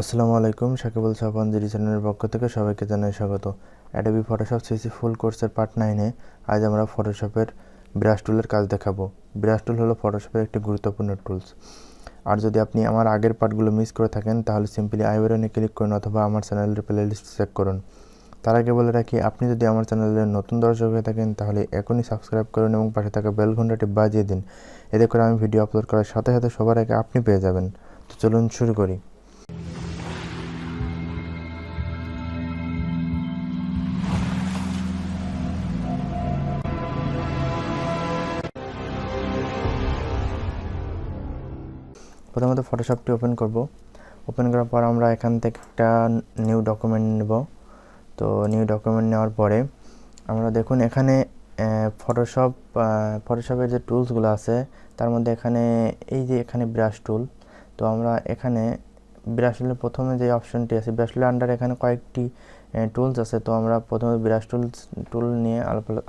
আসসালামু আলাইকুম। সাকিবুল সাফওয়ান জিডি চ্যানেলের পক্ষ থেকে সবাইকে জানাই স্বাগত। অ্যাডোবি ফটোশপ সিসি ফুল কোর্সের পার্ট 9-এ আজ আমরা ফটোশপের ব্রাশ টুলের কাজ দেখাবো। ব্রাশ টুল হলো ফটোশপের একটি গুরুত্বপূর্ণ টুলস। আর যদি আপনি আমার আগের পার্টগুলো মিস করে থাকেন তাহলে সিম্পলি আই বাটনে ক্লিক করুন অথবা আমার চ্যানেলের প্লেলিস্ট চেক করুন। তার আগে বলে রাখি, আপনি যদি আমার চ্যানেলের নতুন দর্শক হয়ে থাকেন তাহলে এখনই সাবস্ক্রাইব করুন এবং পাশে থাকা বেল ঘন্টাটি বাজিয়ে দিন। এতে করে আমি ভিডিও আপলোড করার সাথে সাথে সবার আগে আপনি পেয়ে যাবেন। তো চলুন শুরু করি। প্রথমত ফটোশপটি ওপেন করব। ওপেন করার পর আমরা এখান থেকে একটা নিউ ডকুমেন্ট নেব। তো নিউ ডকুমেন্ট নেওয়ার পরে আমরা দেখুন এখানে ফটোশপের যে টুলসগুলো আছে তার মধ্যে এখানে এই যে এখানে ব্রাশ টুল। তো আমরা এখানে ব্রাশ টুলের প্রথমে যে অপশনটি আছে, ব্রাশ টুলের আন্ডারে এখানে কয়েকটি টুলস আছে। তো আমরা প্রথমে ব্রাশ টুল নিয়ে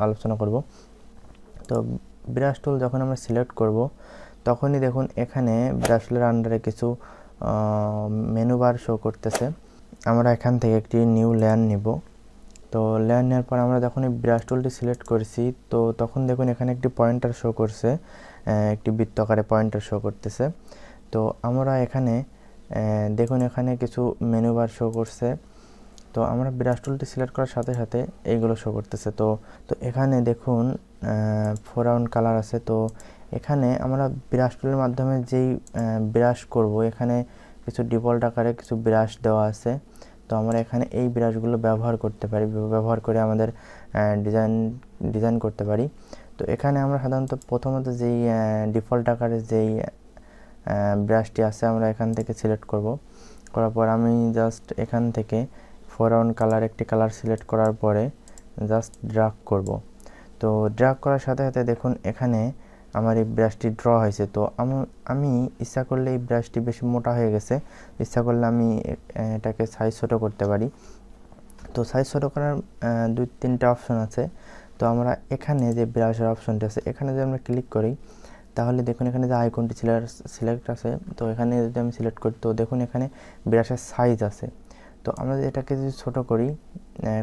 আলোচনা করব। তো ব্রাশ টুল যখন আমরা সিলেক্ট করব তখনই দেখুন এখানে ব্রাশ টুলের আন্ডারে কিছু মেনু বার শো করতেছে। আমরা এখান থেকে একটি নিউ লেয়ার নিব। তো লেয়ার নেওয়ার পর আমরা যখন এই ব্রাশ টুলটি সিলেক্ট করছি তো তখন দেখুন এখানে একটি পয়েন্টার শো করছে, একটি বৃত্তাকারে পয়েন্টার শো করতেছে। তো আমরা এখানে দেখুন এখানে কিছু মেনু বার শো করছে। তো আমরা ব্রাশ টুলটি সিলেক্ট করার সাথে সাথে এইগুলো শো করতেছে। তো এখানে দেখুন ফোরগ্রাউন্ড কালার আছে। তো এখানে আমরা ব্রাশ টুলের মাধ্যমে যেই ব্রাশ করব এখানে কিছু ডিফল্ট আকারে কিছু ব্রাশ দেওয়া আছে। তো আমরা এখানে এই ব্রাশগুলো ব্যবহার করতে পারি, ব্যবহার করে আমাদের ডিজাইন করতে পারি। তো এখানে আমরা সাধারণত প্রথমত যেই ডিফল্ট আকারে যেই ব্রাশটি আছে আমরা এখান থেকে সিলেক্ট করব। করার পর আমি জাস্ট এখান থেকে ফোরগ্রাউন্ড কালার একটি কালার সিলেক্ট করার পরে জাস্ট ড্র্যাগ করব। তো ড্র্যাগ করার সাথে সাথে দেখুন এখানে আমার এই ব্রাশটি ড্র হয়েছে। তো আমি ইচ্ছা করলে এই ব্রাশটি বেশি মোটা হয়ে গেছে, ইচ্ছা করলে আমি এটাকে সাইজ ছোটো করতে পারি। তো সাইজ ছোটো করার 2-3টা অপশন আছে। তো আমরা এখানে যে ব্রাশের অপশনটি আছে এখানে যদি আমরা ক্লিক করি তাহলে দেখুন এখানে যে আইকনটি সিলেক্ট আছে। তো এখানে যদি আমি সিলেক্ট করি তো দেখুন এখানে ব্রাশের সাইজ আছে। তো আমরা এটাকে যদি ছোটো করি,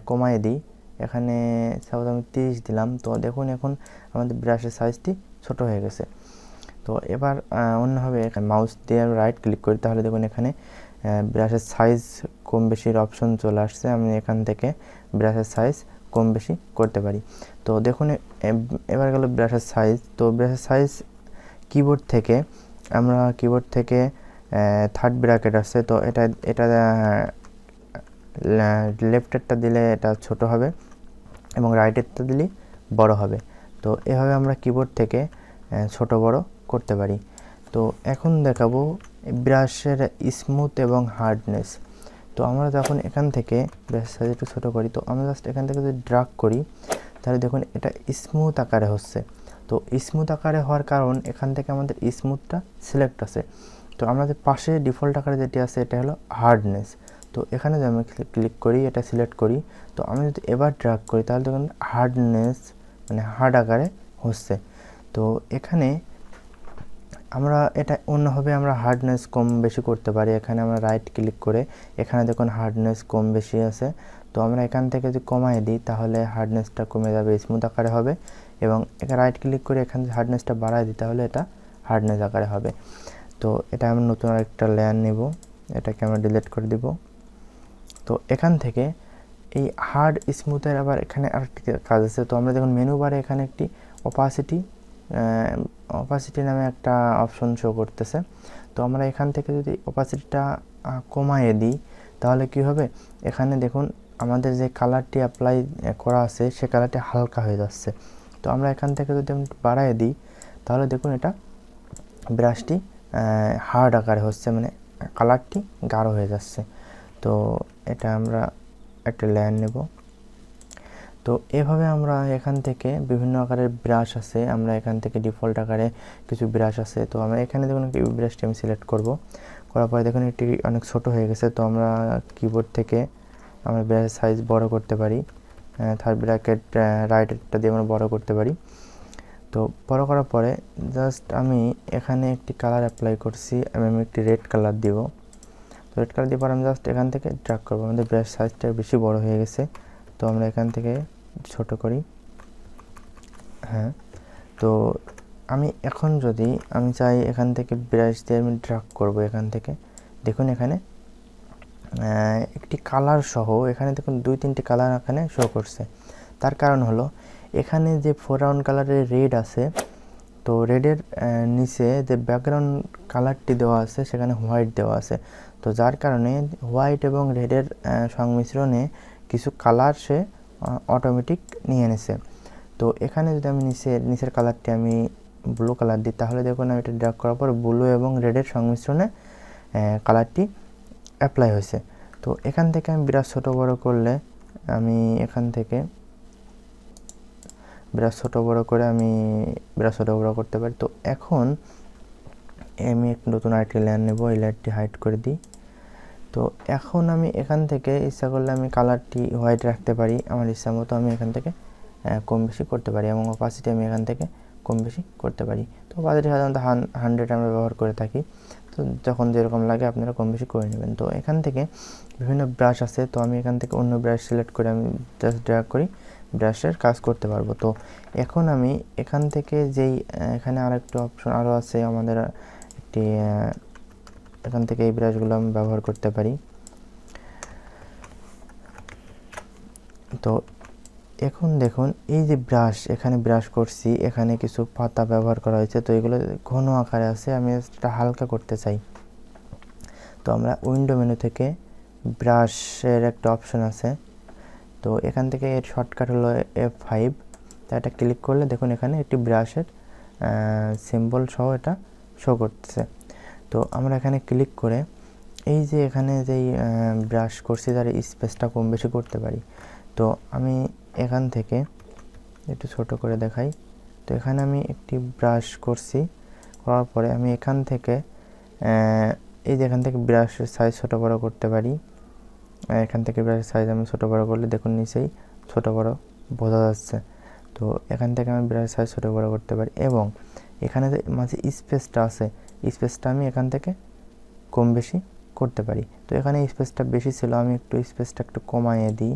কমায় দিই, এখানে সাপোজ আমি 30 দিলাম। তো দেখুন এখন আমাদের ব্রাশের সাইজটি ছোট হয়ে গেছে। তো এবার অন্যভাবে মাউস দিয়ে রাইট ক্লিক করি তাহলে দেখুন এখানে ব্রাশের সাইজ কম বেশির অপশন চলে আসছে। আমি এখান থেকে ব্রাশের সাইজ কম বেশি করতে পারি। তো দেখুন এবার গেল ব্রাশের সাইজ। তো ব্রাশের সাইজ কিবোর্ড থেকে থার্ড ব্র্যাকেট আছে। তো এটা লেফটেরটা দিলে এটা ছোট হবে এবং রাইটেরটা দিলে বড় হবে। তো এভাবে আমরা কিবোর্ড থেকে ছোট বড় করতে পারি। তো এখন দেখাবো ব্রাশের স্মুথ এবং হার্ডনেস। তো আমরা যখন এখান থেকে ব্রাশ সাইজ একটু ছোটো করি তো আমরা জাস্ট এখান থেকে যদি ড্র্যাগ করি তাহলে দেখুন এটা স্মুথ আকারে হচ্ছে। তো স্মুথ আকারে হওয়ার কারণ এখান থেকে আমাদের স্মুথটা সিলেক্ট আছে। তো আমাদের পাশে ডিফল্ট আকারে যেটি আছে এটা হলো হার্ডনেস। তো এখানে যদি আমি ক্লিক করি, এটা সিলেক্ট করি, তো আমি যদি এবার ড্র্যাগ করি তাহলে দেখুন হার্ডনেস মানে হার্ড আকারে হচ্ছে। তো এখানে আমরা এটা অন্যভাবে আমরা হার্ডনেস কম বেশি করতে পারি। এখানে আমরা রাইট ক্লিক করে এখানে দেখুন হার্ডনেস কম বেশি আছে। তো আমরা এখান থেকে যদি কমায় দিই তাহলে হার্ডনেসটা কমে যাবে, স্মুথ আকারে হবে। এবং এখানে রাইট ক্লিক করে এখানে যদি হার্ডনেসটা বাড়ায় দিই তাহলে এটা হার্ডনেস আকারে হবে। তো এটা আমরা নতুন আরেকটা লেয়ার নেব, এটাকে আমরা ডিলিট করে দিব। তো এখান থেকে এই হার্ড স্মুথের আবার এখানে আরেকটি কাজ আছে। তো আমরা দেখুন মেনু বারে এখানে একটি অপাসিটি নামে একটা অপশন শো করতেছে। তো আমরা এখান থেকে যদি অপাসিটিটা কমায়ে দিই তাহলে কি হবে, এখানে দেখুন আমাদের যে কালারটি অ্যাপ্লাই করা আছে সে কালারটি হালকা হয়ে যাচ্ছে। তো আমরা এখান থেকে যদি আমি বাড়ায় দিই তাহলে দেখুন এটা ব্রাশটি হার্ড আকারে হচ্ছে, মানে কালারটি গাঢ় হয়ে যাচ্ছে। তো এটা আমরা একটা লেয়ার নেব। তো এভাবে আমরা এখান থেকে বিভিন্ন আকারের ব্রাশ আছে, আমরা এখান থেকে ডিফল্ট আকারে কিছু ব্রাশ আছে। তো আমরা এখানে দেখুন একটি ব্রাশটি আমি সিলেক্ট করব। করার পরে দেখুন এটি অনেক ছোট হয়ে গেছে। তো আমরা কিবোর্ড থেকে আমরা ব্রাশের সাইজ বড় করতে পারি, থার্ড ব্র্যাকেট রাইটটা দিয়ে আমরা বড় করতে পারি। তো বড় করার পরে জাস্ট আমি এখানে একটি কালার অ্যাপ্লাই করছি, আমি একটি রেড কালার দিব। তো রেড কালার দিয়ে পর আমি জাস্ট এখান থেকে ড্র্যাগ করবো। আমাদের ব্রাশ সাইজটা বেশি বড় হয়ে গেছে, তো আমরা এখান থেকে ছোট করি। হ্যাঁ, তো আমি এখন যদি আমি চাই এখান থেকে ব্রাশ দিয়ে আমি ড্র্যাগ করবো এখান থেকে, দেখুন এখানে একটি কালার সহ এখানে দেখুন 2-3টি কালার এখানে শো করছে। তার কারণ হলো এখানে যে ফোরগ্রাউন্ড কালারের রেড আছে, তো রেডের নিচে যে ব্যাকগ্রাউন্ড কালারটি দেওয়া আছে সেখানে হোয়াইট দেওয়া আছে, তো যার কারণে হোয়াইট এবং রেডের সংমিশ্রণে কিছু কালার সে অটোমেটিক নিয়ে নিছে। তো এখানে যদি আমি নিচের কালারটি আমি ব্লু কালার দিই, তাহলে দেখুন আমি এটা ড্র্যাগ করার পর ব্লু এবং রেডের সংমিশ্রণে কালারটি অ্যাপ্লাই হয়েছে। তো এখান থেকে আমি ব্রাশ ছোটো বড়ো করলে আমি এখান থেকে ব্রাশ ছোটো বড়ো করে আমি ব্রাশ ছোটো বড়ো করতে পারি। তো এখন আমি এক নতুন আরেকটি লেয়ার নেব, এই লেয়ারটি হাইড করে দিই। তো এখন আমি এখান থেকে ইচ্ছা করলে আমি কালারটি হোয়াইট রাখতে পারি, আমার ইচ্ছা মতো আমি এখান থেকে কম বেশি করতে পারি, এবং অপাসিটি আমি এখান থেকে কম বেশি করতে পারি। তো অপাসিটি সাধারণত 100 আমরা ব্যবহার করে থাকি, তো যখন যেরকম লাগে আপনারা কম বেশি করে নেবেন। তো এখান থেকে বিভিন্ন ব্রাশ আছে, তো আমি এখান থেকে অন্য ব্রাশ সিলেক্ট করে আমি জাস্ট ড্র্যাগ করি, ব্রাশের কাজ করতে পারবো। তো এখন আমি এখান থেকে যেই এখানে আরেকটা অপশন আরও আছে আমাদের একটি, এখান থেকে এই ব্রাশগুলো আমি ব্যবহার করতে পারি। তো এখন দেখুন এই যে ব্রাশ, এখানে ব্রাশ করছি, এখানে কিছু পাতা ব্যবহার করা হয়েছে, তো এগুলো ঘন আকারে আছে, আমি এটা হালকা করতে চাই। তো আমরা উইন্ডো মেনু থেকে ব্রাশের একটা অপশন আছে, তো এখান থেকে এর শর্টকাট হলো F5, তো এটা ক্লিক করলে দেখুন এখানে একটি ব্রাশের সিম্বল সহ এটা শো করতেছে। তো আমরা এখানে ক্লিক করে এই যে এখানে যেই ব্রাশ করছি তার স্পেসটা কম বেশি করতে পারি। তো আমি এখান থেকে একটু ছোট করে দেখাই। তো এখানে আমি একটি ব্রাশ করছি, করার পরে আমি এখান থেকে এই যে এখান থেকে ব্রাশের সাইজ ছোটো বড়ো করতে পারি। এখান থেকে ব্রাশের সাইজ আমি ছোটো বড়ো করলে দেখুন নিচেই ছোটো বড়ো বোঝা যাচ্ছে। তো এখান থেকে আমি ব্রাশের সাইজ ছোটো বড়ো করতে পারি, এবং এখানে যে মাঝে স্পেসটা আছে, স্পেসটা আমি এখান থেকে কম বেশি করতে পারি। তো এখানে স্পেসটা বেশি ছিল, আমি একটু স্পেসটা একটু কমাইয়ে দিই।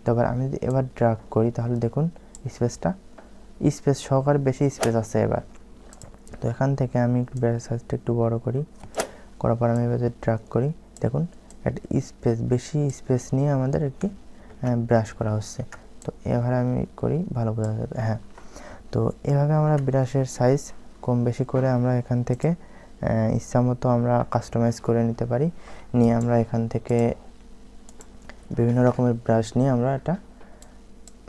তারপর আমি যদি এবার ড্র্যাগ করি, তাহলে দেখুন স্পেস সহকারে বেশি স্পেস আছে এবার। তো এখান থেকে আমি একটু ব্রাশের সাইজটা একটু বড় করি, করার পর আমি এবার যদি ড্র্যাগ করি, দেখুন একটা বেশি স্পেস নিয়ে আমাদের একটি ব্রাশ করা হচ্ছে। তো এভাবে আমি করি, ভালো বোঝা যাবে। হ্যাঁ, তো এভাবে আমরা ব্রাশের সাইজ কম বেশি করে আমরা এখান থেকে ইচ্ছামতো আমরা কাস্টমাইজ করে নিতে পারি, নিয়ে আমরা এখান থেকে বিভিন্ন রকমের ব্রাশ নিয়ে আমরা এটা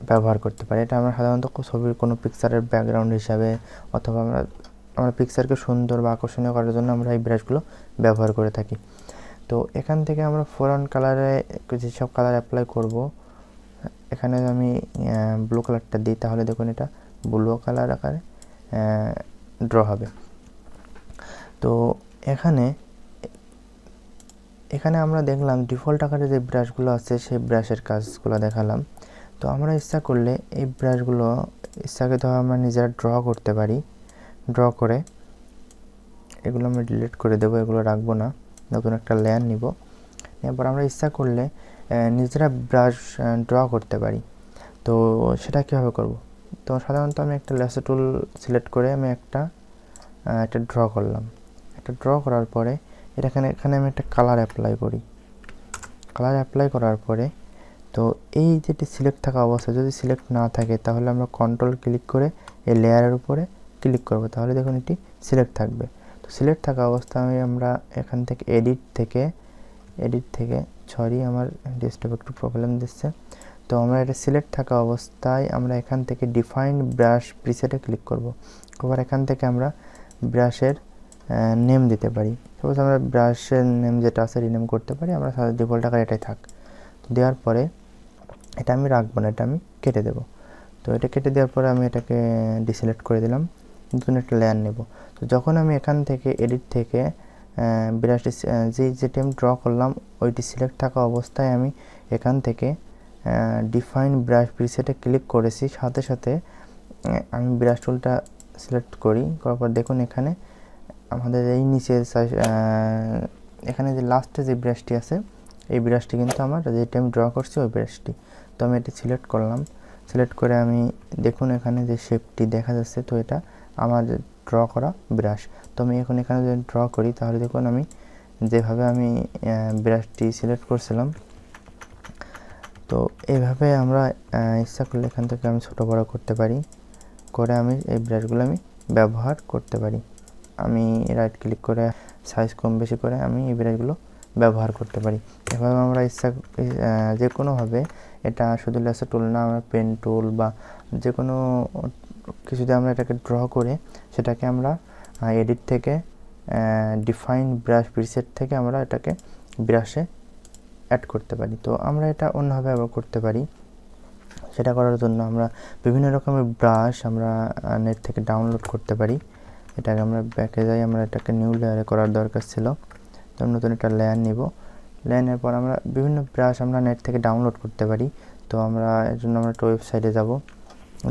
ব্যবহার করতে পারি। এটা আমরা সাধারণত ছবির কোনো পিকচারের ব্যাকগ্রাউন্ড হিসাবে, অথবা আমরা পিকচারকে সুন্দর বা আকর্ষণীয় করার জন্য আমরা এই ব্রাশগুলো ব্যবহার করে থাকি। তো এখান থেকে আমরা ফোরগ্রাউন্ড কালারে যেসব কালার অ্যাপ্লাই করব, এখানে আমি ব্লু কালারটা দিই, তাহলে দেখুন এটা ব্লু কালার আকারে ড্র হবে। তো এখানে আমরা দেখলাম ডিফল্ট আকারে যে ব্রাশগুলো আছে সেই ব্রাশের কাজগুলো দেখালাম। তো আমরা ইচ্ছা করলে এই ব্রাশগুলো ইচ্ছাকৃতভাবে আমরা নিজেরা ড্র করতে পারি। ড্র করে এগুলো আমরা ডিলিট করে দেবো, এগুলো রাখবো না, নতুন একটা লেয়ার নিব। এরপর আমরা ইচ্ছা করলে নিজেরা ব্রাশ ড্র করতে পারি। তো সেটা কীভাবে করব? তো সাধারণত আমি একটা লেসো টুল সিলেক্ট করে আমি একটা ড্র করলাম। একটা ড্র করার পরে এখানে আমি একটা কালার অ্যাপ্লাই করি। কালার অ্যাপ্লাই করার পরে তো এই যেটি সিলেক্ট থাকা অবস্থা, যদি সিলেক্ট না থাকে তাহলে আমরা কন্ট্রোল ক্লিক করে এই লেয়ারের উপরে ক্লিক করব, তাহলে দেখুন এটি সিলেক্ট থাকবে। তো সিলেক্ট থাকা অবস্থায় আমরা এখান থেকে এডিট থেকে সরি আমার ডেস্কটপ একটু প্রবলেম দিচ্ছে। তো আমরা এটা সিলেক্ট থাকা অবস্থায় আমরা এখান থেকে ডিফাইন ব্রাশ প্রিসেটে ক্লিক করব। আবার এখান থেকে আমরা ব্রাশের নেম দিতে পারি। সাপোজ আমরা ব্রাশের নেম যেটা আছে রিনেম করতে পারি, আমরা ডিফল্ট আকারে এটাই থাক। তো দেওয়ার পরে এটা আমি রাখবো না, এটা আমি কেটে দেব। তো এটা কেটে দেওয়ার পরে আমি এটাকে ডিসিলেক্ট করে দিলাম, নতুন একটা লেয়ার নেব। তো যখন আমি এখান থেকে এডিট থেকে ব্রাশটি যেটি আমি ড্র করলাম ওইটি সিলেক্ট থাকা অবস্থায় আমি এখান থেকে ডিফাইন ব্রাশ প্রিসেটে ক্লিক করেছি, সাথে সাথে আমি ব্রাশ টুলটা সিলেক্ট করি, করার পর দেখুন এখানে আমাদের এই নিচের এখানে যে লাস্টে যে ব্রাশটি আছে এই ব্রাশটি কিন্তু আমার যেটা আমি ড্র করছি ওই ব্রাশটি। তো আমি এটি সিলেক্ট করলাম, সিলেক্ট করে আমি দেখুন এখানে যে শেপটি দেখা যাচ্ছে, তো এটা আমার ড্র করা ব্রাশ। তো আমি এখন এখানে যদি ড্র করি তাহলে দেখুন আমি যেভাবে আমি ব্রাশটি সিলেক্ট করছিলাম, তো এইভাবে আমরা ইচ্ছা করলে এখান থেকে আমি ছোটো বড়ো করতে পারি, করে আমি এই ব্রাশগুলো আমি ব্যবহার করতে পারি। আমি রাইট ক্লিক করে সাইজ কম বেশি করে আমি এই ব্রাশগুলো ব্যবহার করতে পারি। এভাবে আমরা ইচ্ছা যে কোনোভাবে, এটা শুধু লেসার টুল না, আমরা পেন টুল বা যে কোনো কিছুতে আমরা এটাকে ড্র করে সেটাকে আমরা এডিট থেকে ডিফাইন ব্রাশ প্রিসেট থেকে আমরা এটাকে ব্রাশে অ্যাড করতে পারি। তো আমরা এটা অন্যভাবে আবার করতে পারি। সেটা করার জন্য আমরা বিভিন্ন রকমের ব্রাশ আমরা নেট থেকে ডাউনলোড করতে পারি। এটাকে আমরা ব্যাকে যাই, আমরা এটাকে নিউ লেয়ারে করার দরকার ছিল, তো নতুন একটা লেয়ার নিব। লেয়ারের পর আমরা বিভিন্ন ব্রাশ আমরা নেট থেকে ডাউনলোড করতে পারি। তো আমরা এর জন্য আমরা একটা ওয়েবসাইটে যাব,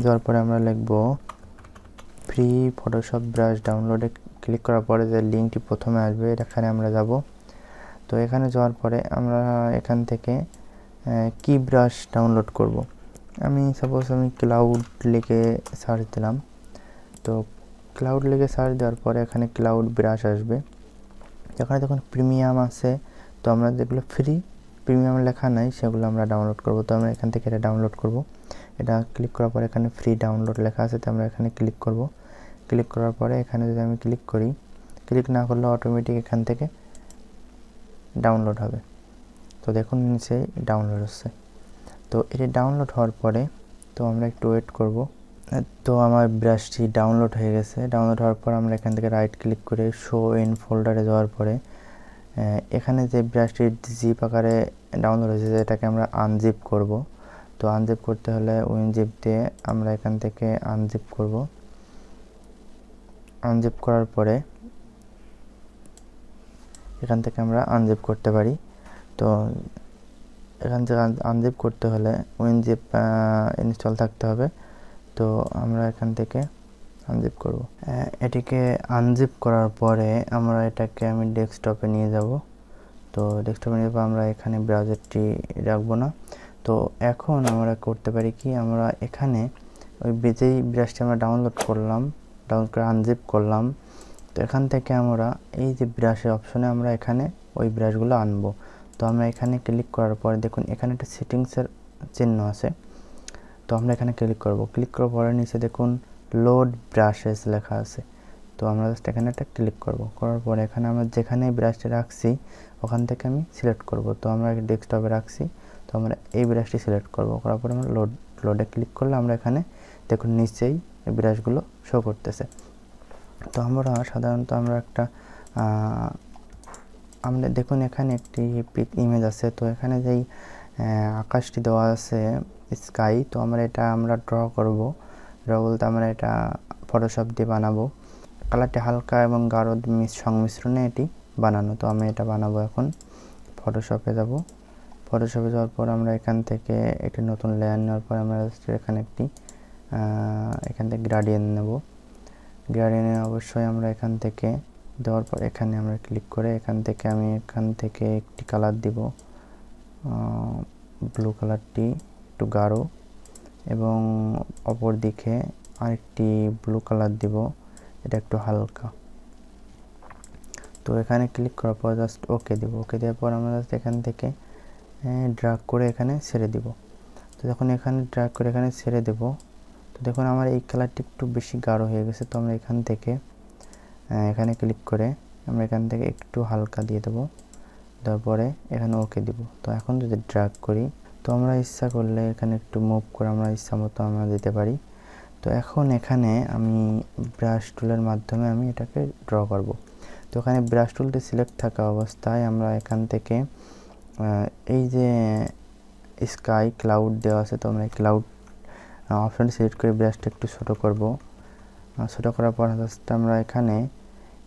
যাওয়ার পরে আমরা লিখব ফ্রি ফটোশপ ব্রাশ ডাউনলোডে ক্লিক করার পরে যে লিঙ্কটি প্রথমে আসবে এখানে আমরা যাব। তো এখানে যাওয়ার পরে আমরা এখান থেকে কি ব্রাশ ডাউনলোড করব, আমি সাপোজ আমি ক্লাউড লিখে সার্চ দিলাম। তো ক্লাউড লিখে সার্চ দেওয়ার পরে এখানে ক্লাউড ব্রাশ আসবে। এখানে দেখুন প্রিমিয়াম আছে, তো আমরা যেগুলো ফ্রি প্রিমিয়াম লেখা নাই সেগুলো আমরা ডাউনলোড করব। তো আমরা এখান থেকে এটা ডাউনলোড করব। এটা ক্লিক করার পরে এখানে ফ্রি ডাউনলোড লেখা আছে, তো আমরা এখানে ক্লিক করব। ক্লিক করার পরে এখানে যদি আমি ক্লিক করি, ক্লিক না করলে অটোমেটিক এখান থেকে ডাউনলোড হবে। তো দেখুন নিচে ডাউনলোড হচ্ছে। তো এটি ডাউনলোড হওয়ার পরে তো আমরা একটু ওয়েট করব। তো আমার ব্রাশটি ডাউনলোড হয়ে গেছে। ডাউনলোড হওয়ার পর আমরা এখান থেকে রাইট ক্লিক করে শো ইন ফোল্ডারে যাওয়ার পরে এখানে যে ব্রাশটি জিপ আকারে ডাউনলোড হয়েছে এটাকে আমরা আনজিপ করব। তো আনজিপ করতে হলে উইনজিপ দিয়ে আমরা এখান থেকে আনজিপ করব। আনজিপ করার পরে এখান থেকে আমরা আনজিপ করতে পারি। তো এখান থেকে আনজিপ করতে হলে উইনজিপ ইনস্টল থাকতে হবে। তো আমরা এখান থেকে আনজিপ করব। এটিকে আনজিপ করার পরে আমরা এটাকে আমি ডেস্কটপে নিয়ে যাব। তো ডেস্কটপে নিয়ে যাব, আমরা এখানে ব্রাউজারটি রাখবো না। তো এখন আমরা করতে পারি কি, আমরা এখানে ওই যেই ব্রাশটি আমরা ডাউনলোড করলাম, ডাউনলোড করে আনজিপ করলাম, তো এখান থেকে আমরা এই যে ব্রাশের অপশনে আমরা এখানে ওই ব্রাশগুলো আনবো। তো আমরা এখানে ক্লিক করার পরে দেখুন এখানে একটা সেটিংসের চিহ্ন আছে, তো আমরা এখানে ক্লিক করব। ক্লিক করার পরে নিচে দেখুন লোড ব্রাশেস লেখা আছে, তো আমরা জাস্ট এখানে একটা ক্লিক করব। করার পরে এখানে আমরা যেখানে ব্রাশটি রাখছি ওখান থেকে আমি সিলেক্ট করব। তো আমরা ডেস্কটপে রাখছি, তো আমরা এই ব্রাশটি সিলেক্ট করব। করার পরে আমরা লোডে ক্লিক করলে আমরা এখানে দেখুন নিচেই এই ব্রাশগুলো শো করতেছে। তো আমরা সাধারণত আমরা একটা আমরা দেখুন এখানে একটি পিক ইমেজ আছে, তো এখানে যেই আকাশটি দেওয়া আছে স্কাই, তো আমরা এটা আমরা ড্র করব। ড্র বলতে আমরা এটা ফটোশপ দিয়ে বানাবো। কালারটি হালকা এবং গাঢ় সংমিশ্রণে এটি বানানো। তো আমি এটা বানাবো। এখন ফটোশপে যাব। ফটোশপে যাওয়ার পর আমরা এখান থেকে একটি নতুন লেয়ার নেওয়ার পর আমরা এখানে এখান থেকে গ্রেডিয়েন্ট নেব। গ্রেডিয়েন্ট অবশ্যই আমরা এখান থেকে দেওয়ার পর এখানে আমরা ক্লিক করে এখান থেকে একটি কালার দিব, ব্লু কালারটি একটু গাঢ়, এবং অপর দিকে আরেকটি ব্লু কালার দিব, এটা একটু হালকা। তো এখানে ক্লিক করার পর জাস্ট ওকে দিব। ওকে দেওয়ার পর আমরা জাস্ট এখান থেকে ড্র্যাগ করে এখানে ছেড়ে দিব। তো যখন এখানে ড্র্যাগ করে এখানে ছেড়ে দেব, তো দেখুন আমার এই কালারটি একটু বেশি গাঢ় হয়ে গেছে। তো আমরা এখান থেকে এখানে ক্লিক করে আমরা এখান থেকে একটু হালকা দিয়ে দেবো, দেওয়ার পরে এখানে ওকে দিব। তো এখন যদি ড্র্যাগ করি, তো আমরা ইচ্ছা করলে এখানে একটু মুভ করে আমরা ইচ্ছা মতো আমরা দিতে পারি। তো এখন এখানে আমি ব্রাশ টুলের মাধ্যমে আমি এটাকে ড্র করব। তো এখানে ব্রাশ টুলটি সিলেক্ট থাকা অবস্থায় আমরা এখান থেকে এই যে স্কাই ক্লাউড দেওয়া আছে, তো আমরা এই ক্লাউড অপশনটি সিলেক্ট করে ব্রাশটা একটু ছোটো করব। ছোটো করার পর আমরা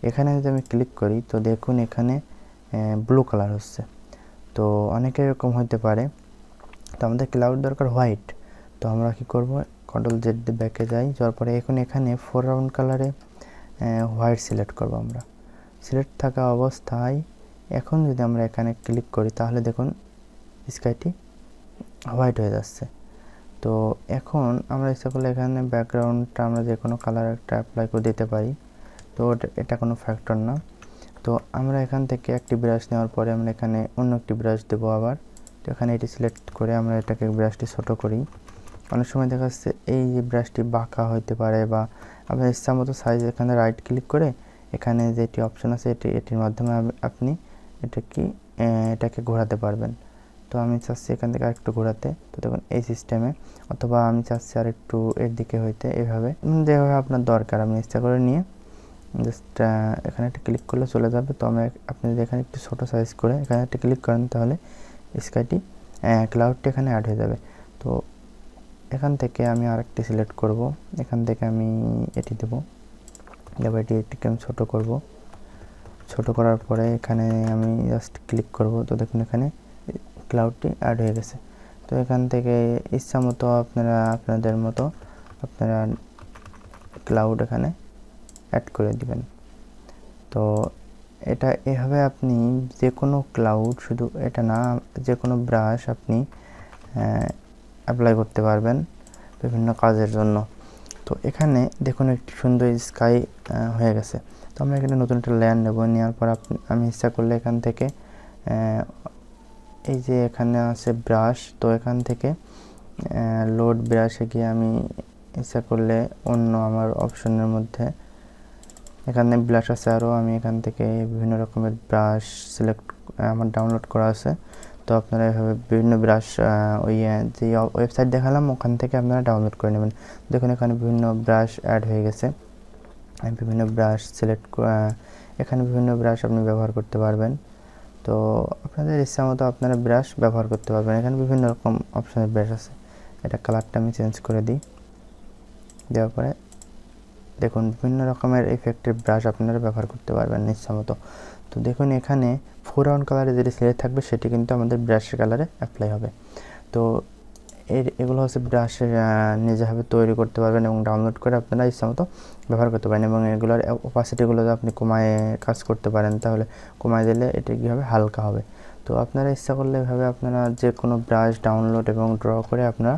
এখানে যদি আমি ক্লিক করি, তো দেখুন এখানে ব্লু কালার হচ্ছে। তো অনেকে এরকম হতে পারে, তো আমাদের ক্লাউড দরকার হোয়াইট। তো আমরা কি করব, কন্ট্রোল জেড দিয়ে ব্যাকে যাই। যাওয়ার পরে এখন এখানে ফোরগ্রাউন্ড কালারে হোয়াইট সিলেক্ট করব। আমরা সিলেক্ট থাকা অবস্থায় এখন যদি আমরা এখানে ক্লিক করি তাহলে দেখুন স্কাইটি হোয়াইট হয়ে যাচ্ছে। তো এখন আমরা ইচ্ছা করলে এখানে ব্যাকগ্রাউন্ডটা আমরা যে কোনো কালার একটা অ্যাপ্লাই করে দিতে পারি। তো এটা কোনো ফ্যাক্টর না। তো আমরা এখান থেকে একটি ব্রাশ নেওয়ার পরে আমরা এখানে অন্য একটি ব্রাশ দেবো আবার। তো এখানে এটি সিলেক্ট করে আমরা এটাকে ব্রাশটি ছোট করি। অনেক সময় দেখা যাচ্ছে এই যে ব্রাশটি বাঁকা হইতে পারে বা আপনার ইচ্ছা মতো সাইজ, এখানে রাইট ক্লিক করে এখানে যেটি অপশন আছে এটির মাধ্যমে আপনি এটাকে ঘোরাতে পারবেন। তো আমি চাচ্ছি এখান থেকে আরেকটু ঘোরাতে, তো দেখুন এই সিস্টেমে, অথবা আমি চাচ্ছি আরেকটু এর দিকে হইতে, এভাবে যেভাবে আপনার দরকার আপনি ইচ্ছা করে নিয়ে জাস্ট এখানে একটা ক্লিক করলে চলে যাবে। তো আপনি যদি এখানে একটু ছোটো সাইজ করে এখানে একটা ক্লিক করেন তাহলে স্কাইটি ক্লাউডটি এখানে অ্যাড হয়ে যাবে। তো এখান থেকে আমি আরেকটি সিলেক্ট করব, এখান থেকে আমি এটি দেবো, এটিকে আমি ছোটো করব। ছোট করার পরে এখানে আমি জাস্ট ক্লিক করব। তো দেখুন এখানে ক্লাউডটি অ্যাড হয়ে গেছে। তো এখান থেকে ইচ্ছা মতো আপনাদের মতো আপনারা ক্লাউড এখানে অ্যাড করে দিবেন। তো এটা এভাবে আপনি যে কোনো ক্লাউড, শুধু এটা না, যে কোনো ব্রাশ আপনি অ্যাপ্লাই করতে পারবেন বিভিন্ন কাজের জন্য। তো এখানে দেখুন একটি সুন্দর স্কাই হয়ে গেছে। তো আমরা এখানে নতুন একটা লেয়ার নেব, নেওয়ার পর আমি ইচ্ছা করলে এখান থেকে এই যে এখানে আছে ব্রাশ, তো এখান থেকে লোড ব্রাশে গিয়ে আমি ইচ্ছা করলে অন্য আমার অপশনের মধ্যে এখানে ব্রাশ আছে আরও, আমি এখান থেকে বিভিন্ন রকমের ব্রাশ সিলেক্ট আমার ডাউনলোড করা আছে। তো আপনারা এভাবে বিভিন্ন ব্রাশ ওই যে ওয়েবসাইট দেখালাম ওখান থেকে আপনারা ডাউনলোড করে নেবেন। দেখুন এখানে বিভিন্ন ব্রাশ অ্যাড হয়ে গেছে। আমি বিভিন্ন ব্রাশ এখানে বিভিন্ন ব্রাশ আপনি ব্যবহার করতে পারবেন। তো আপনাদের ইচ্ছা মতো আপনারা ব্রাশ ব্যবহার করতে পারবেন। এখানে বিভিন্ন রকম অপশনের ব্রাশ আছে। এটা কালারটা আমি চেঞ্জ করে দিই, দেওয়ার পরে দেখুন বিভিন্ন রকমের ইফেক্টের ব্রাশ আপনারা ব্যবহার করতে পারবেন ইচ্ছা মতো। তো দেখুন এখানে ফোরগ্রাউন্ড কালারে যেটি সিলেক্ট থাকবে সেটি কিন্তু আমাদের ব্রাশের কালারে অ্যাপ্লাই হবে। তো এগুলো হচ্ছে ব্রাশের নিজেভাবে তৈরি করতে পারবেন এবং ডাউনলোড করে আপনারা ইচ্ছা মতো ব্যবহার করতে পারেন। এবং এগুলোর অপাসিটিগুলো যদি আপনি কমায় কাজ করতে পারেন তাহলে কমায় দিলে এটি কী হবে, হালকা হবে। তো আপনারা ইচ্ছা করলে এভাবে আপনারা যে কোনো ব্রাশ ডাউনলোড এবং ড্র করে আপনারা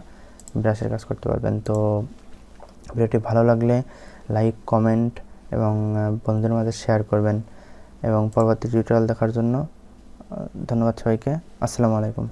ব্রাশের কাজ করতে পারবেন। তো ভিডিওটি ভালো লাগলে লাইক, কমেন্ট এবং বন্ধুদের মাঝে শেয়ার করবেন। এবং পরবর্তী টিউটোরিয়াল দেখার জন্য ধন্যবাদ সবাইকে। আসসালামু আলাইকুম।